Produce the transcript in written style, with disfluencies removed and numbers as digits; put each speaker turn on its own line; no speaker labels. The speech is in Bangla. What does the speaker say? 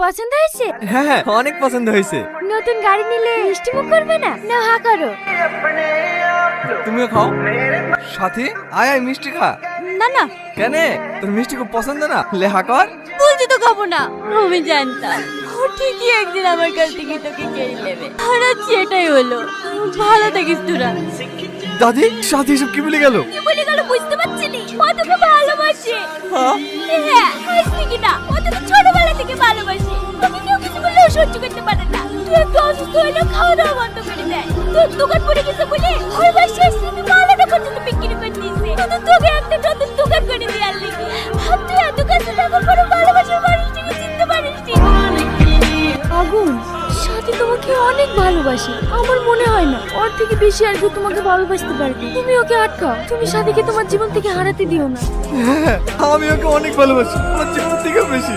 পছন্দ হয়েছে?
হ্যাঁ হ্যাঁ অনেক পছন্দ হয়েছে।
নতুন গাড়ি নিলে মিষ্টি মুখ করবে না? না হা করো।
তুমিও খাও। সাথী আয় আয় মিষ্টি খা।
না না,
কেন তোর মিষ্টি খুব পছন্দ না? লেহা কর।
বলছি তো খাবো না। আমি জানতাম ও ঠিকই একদিন আমার কাছ থেকে তোকে কেড়ে নেবে, আর আজ এটাই হলো। ভালো থাকিস তোরা।
দাদি সাথী এসব কি বলে গেল?
কি বলে গেল বুঝতে পারছি নি? ও তোকে ভালোবাসে।
হ্যাঁ?
হ্যাঁ, হাসবি কি না? ও তোকে ছোটবেলা থেকে ভালোবাসে। তোকে কেউ কিছু বললে ও সহ্য করতে পারে না। তুই একটু অসুস্থ হলে খাওয়া দাওয়া বন্ধ করে দেয়। তোর দোকান পড়ে গেছে বলে ওই বাসে এসে তুই মালাটা পর্যন্ত বিক্রি করে দিয়েছে। কিন্তু তোকে একটা নতুন দোকান করে দেওয়ার লেগে। আর তুই এত কাছে থাকার পরে ভালোবাসার মানুষটাকে চিনতে পারিস নি। আগুন, সাথী তোমাকে অনেক ভালোবাসে। আমার মনে হয় না ওর থেকে বেশি আর কেউ তোমাকে ভালোবাসতে পারবে। তুমি ওকে আটকাও। তুমি সাথীকে তোমার জীবন থেকে হারাতে দিও না।
হ্যাঁ আমি ওকে অনেক ভালোবাসি, আমার জীবন থেকে বেশি।